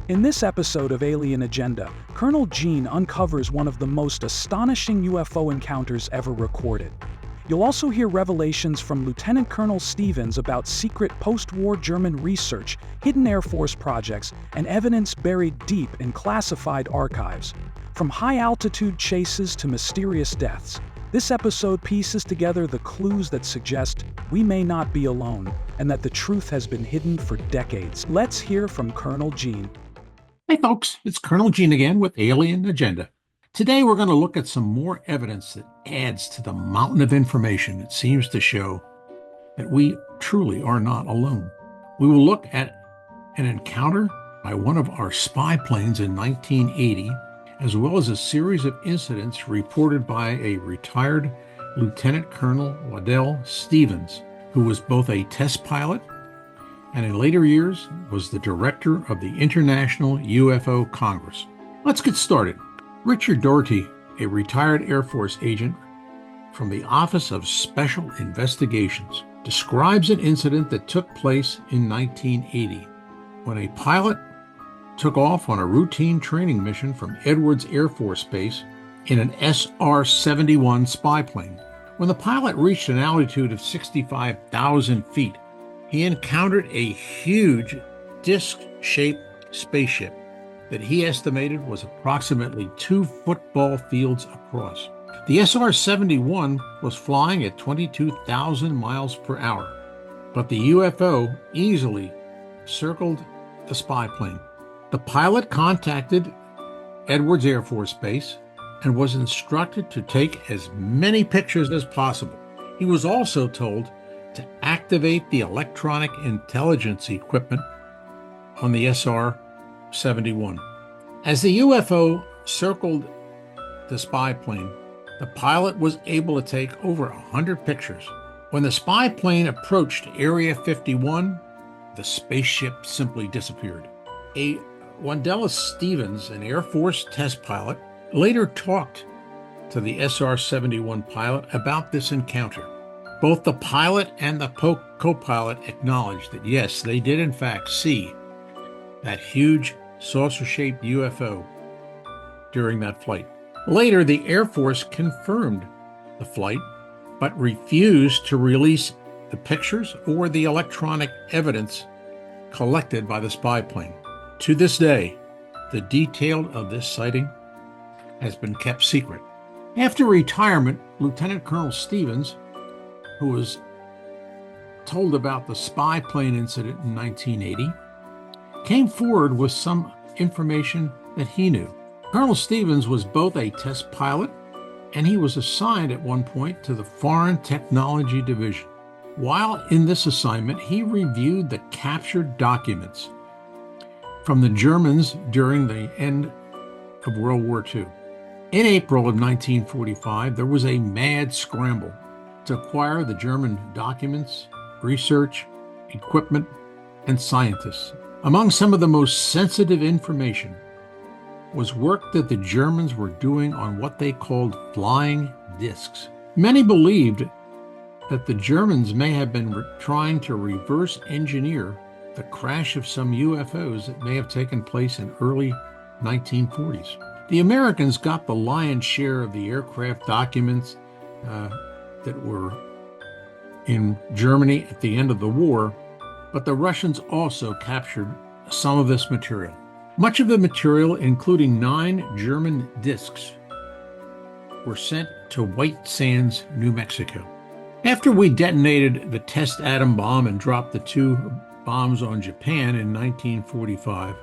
In this episode of Alien Agenda, Colonel Gene uncovers one of the most astonishing UFO encounters ever recorded. You'll also hear revelations from Lieutenant Colonel Stevens about secret post-war German research, hidden Air Force projects, and evidence buried deep in classified archives. From high-altitude chases to mysterious deaths, this episode pieces together the clues that suggest we may not be alone, and that the truth has been hidden for decades. Let's hear from Colonel Gene. Hey folks, it's Colonel Gene again with Alien Agenda. Today we're going to look at some more evidence that adds to the mountain of information that seems to show that we truly are not alone. We will look at an encounter by one of our spy planes in 1980, as well as a series of incidents reported by a retired Lieutenant Colonel Wendell Stevens, who was both a test pilot and in later years was the director of the International UFO Congress. Let's get started. Richard Doherty, a retired Air Force agent from the Office of Special Investigations, describes an incident that took place in 1980 when a pilot took off on a routine training mission from Edwards Air Force Base in an SR-71 spy plane. When the pilot reached an altitude of 65,000 feet, he encountered a huge disc-shaped spaceship that he estimated was approximately 2 football fields across. The SR-71 was flying at 22,000 miles per hour, but the UFO easily circled the spy plane. The pilot contacted Edwards Air Force Base and was instructed to take as many pictures as possible. He was also told to activate the electronic intelligence equipment on the SR-71. As the UFO circled the spy plane, the pilot was able to take over 100 pictures. When the spy plane approached Area 51, the spaceship simply disappeared. A Wendell Stevens, an Air Force test pilot, later talked to the SR-71 pilot about this encounter. Both the pilot and the co-pilot acknowledged that yes, they did in fact see that huge saucer-shaped UFO during that flight. Later, the Air Force confirmed the flight, but refused to release the pictures or the electronic evidence collected by the spy plane. To this day, the detail of this sighting has been kept secret. After retirement, Lieutenant Colonel Stevens, who was told about the spy plane incident in 1980, came forward with some information that he knew. Colonel Stevens was both a test pilot and he was assigned at one point to the Foreign Technology Division. While in this assignment, he reviewed the captured documents from the Germans during the end of World War II. In April of 1945, there was a mad scramble to acquire the German documents, research, equipment, and scientists. Among some of the most sensitive information was work that the Germans were doing on what they called flying discs. Many believed that the Germans may have been trying to reverse engineer the crash of some UFOs that may have taken place in early 1940s. The Americans got the lion's share of the aircraft documents that were in Germany at the end of the war, but the Russians also captured some of this material. Much of the material, including 9 German discs, were sent to White Sands, New Mexico. After we detonated the test atom bomb and dropped the 2 bombs on Japan in 1945,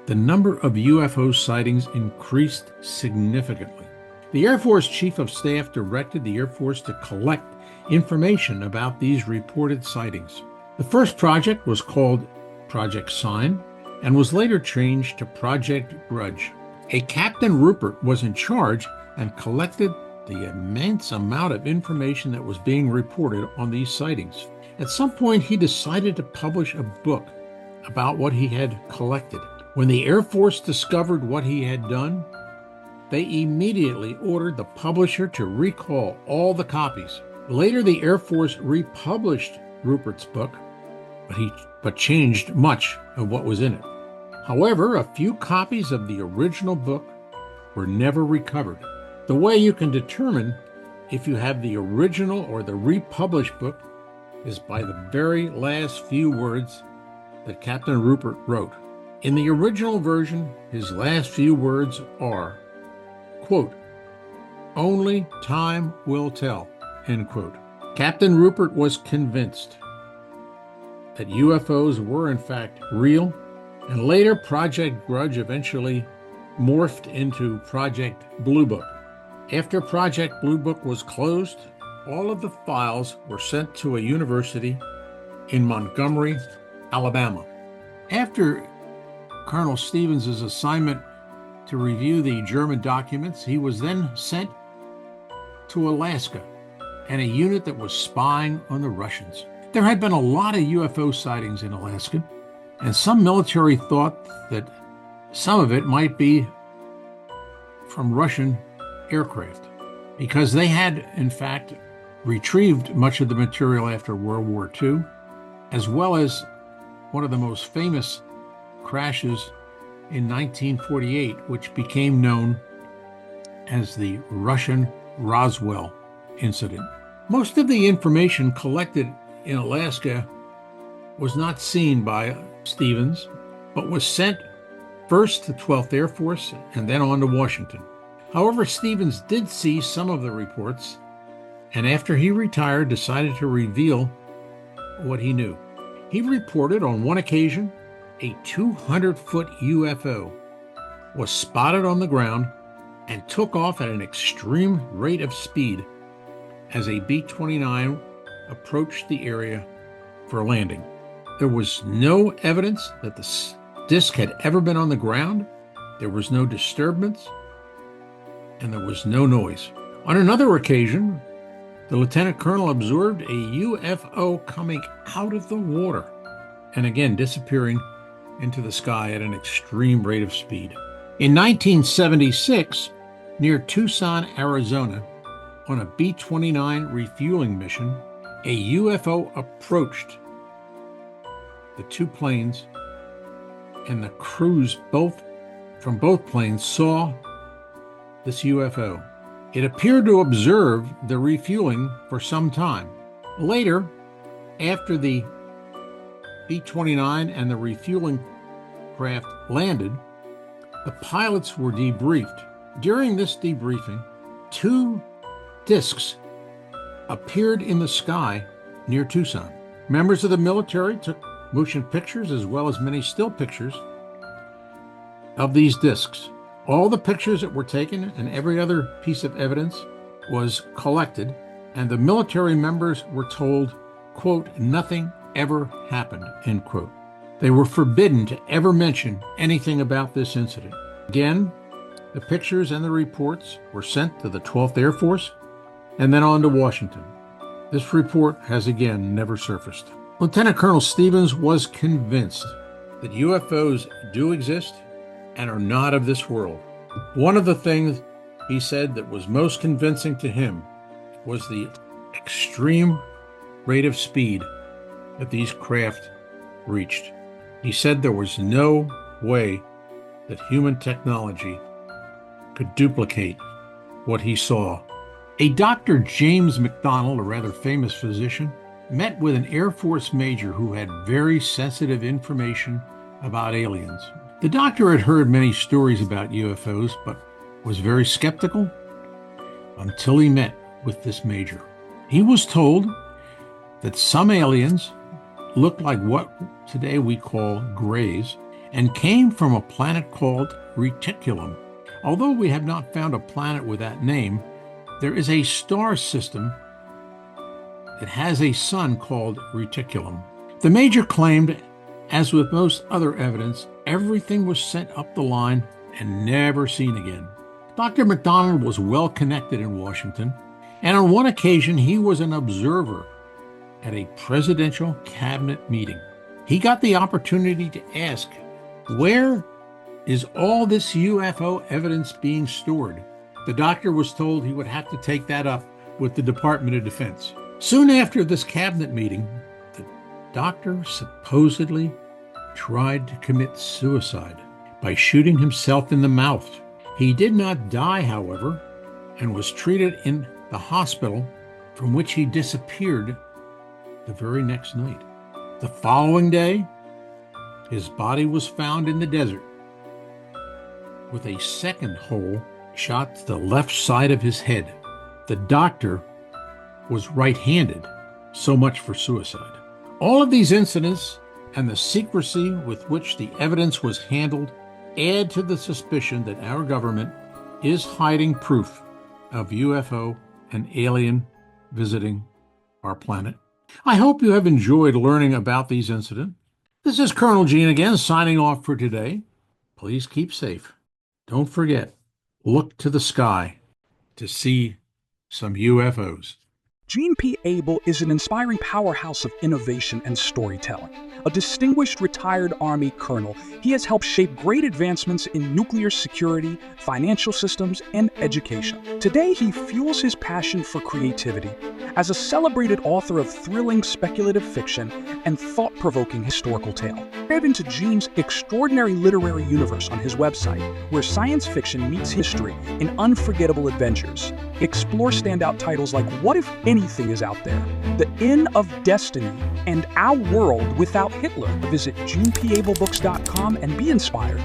the number of UFO sightings increased significantly. The Air Force Chief of Staff directed the Air Force to collect information about these reported sightings. The first project was called Project Sign and was later changed to Project Grudge. A Captain Rupert was in charge and collected the immense amount of information that was being reported on these sightings. At some point, he decided to publish a book about what he had collected. When the Air Force discovered what he had done, they immediately ordered the publisher to recall all the copies. Later, the Air Force republished Rupert's book, but changed much of what was in it. However, a few copies of the original book were never recovered. The way you can determine if you have the original or the republished book is by the very last few words that Captain Rupert wrote. In the original version, his last few words are, quote, "Only time will tell," end quote. Captain Rupert was convinced that UFOs were in fact real, and later Project Grudge eventually morphed into Project Blue Book. After Project Blue Book was closed, all of the files were sent to a university in Montgomery, Alabama. After Colonel Stevens' assignment to review the German documents, he was then sent to Alaska and a unit that was spying on the Russians. There had been a lot of UFO sightings in Alaska, and some military thought that some of it might be from Russian aircraft, because they had, in fact, retrieved much of the material after World War II, as well as one of the most famous crashes in 1948, which became known as the Russian Roswell incident. Most of the information collected in Alaska was not seen by Stevens, but was sent first to 12th Air Force and then on to Washington. However, Stevens did see some of the reports, and after he retired, decided to reveal what he knew. He reported on one occasion a 200-foot UFO was spotted on the ground and took off at an extreme rate of speed as a B-29 approached the area for landing. There was no evidence that the disc had ever been on the ground. There was no disturbance, and there was no noise. On another occasion, the lieutenant colonel observed a UFO coming out of the water and again disappearing into the sky at an extreme rate of speed. In 1976, near Tucson, Arizona, on a B-29 refueling mission, a UFO approached the two planes, and the crews from both planes saw this UFO. It appeared to observe the refueling for some time. Later, after the B-29 and the refueling craft landed, the pilots were debriefed. During this debriefing, two discs appeared in the sky near Tucson. Members of the military took motion pictures as well as many still pictures of these discs. All the pictures that were taken and every other piece of evidence was collected, and the military members were told, quote, "Nothing ever happened," end quote. They were forbidden to ever mention anything about this incident. Again, the pictures and the reports were sent to the 12th Air Force and then on to Washington. This report has again never surfaced. Lieutenant Colonel Stevens was convinced that UFOs do exist and are not of this world. One of the things he said that was most convincing to him was the extreme rate of speed that these craft reached. He said there was no way that human technology could duplicate what he saw. A Dr. James McDonald, a rather famous physician, met with an Air Force major who had very sensitive information about aliens. The doctor had heard many stories about UFOs, but was very skeptical until he met with this major. He was told that some aliens looked like what today we call grays and came from a planet called Reticulum. Although we have not found a planet with that name, there is a star system that has a sun called Reticulum. The major claimed, as with most other evidence, everything was sent up the line and never seen again. Dr. McDonald was well connected in Washington, and on one occasion he was an observer at a presidential cabinet meeting. He got the opportunity to ask, where is all this UFO evidence being stored? The doctor was told he would have to take that up with the Department of Defense. Soon after this cabinet meeting, the doctor supposedly tried to commit suicide by shooting himself in the mouth. He did not die, however, and was treated in the hospital from which he disappeared the very next night. The following day, his body was found in the desert with a second hole shot to the left side of his head. The doctor was right-handed. So much for suicide. All of these incidents and the secrecy with which the evidence was handled add to the suspicion that our government is hiding proof of UFO and alien visiting our planet. I hope you have enjoyed learning about these incidents. This is Colonel Gene again, signing off for today. Please keep safe. Don't forget, look to the sky to see some UFOs. Gene P. Abel is an inspiring powerhouse of innovation and storytelling. A distinguished retired Army colonel, he has helped shape great advancements in nuclear security, financial systems, and education. Today, he fuels his passion for creativity as a celebrated author of thrilling speculative fiction and thought-provoking historical tale. Dive into Gene's extraordinary literary universe on his website, where science fiction meets history in unforgettable adventures. Explore standout titles like What If Anything Is Out There?, The Inn of Destiny, and Our World Without Hitler. Visit GenePAbelBooks.com and be inspired.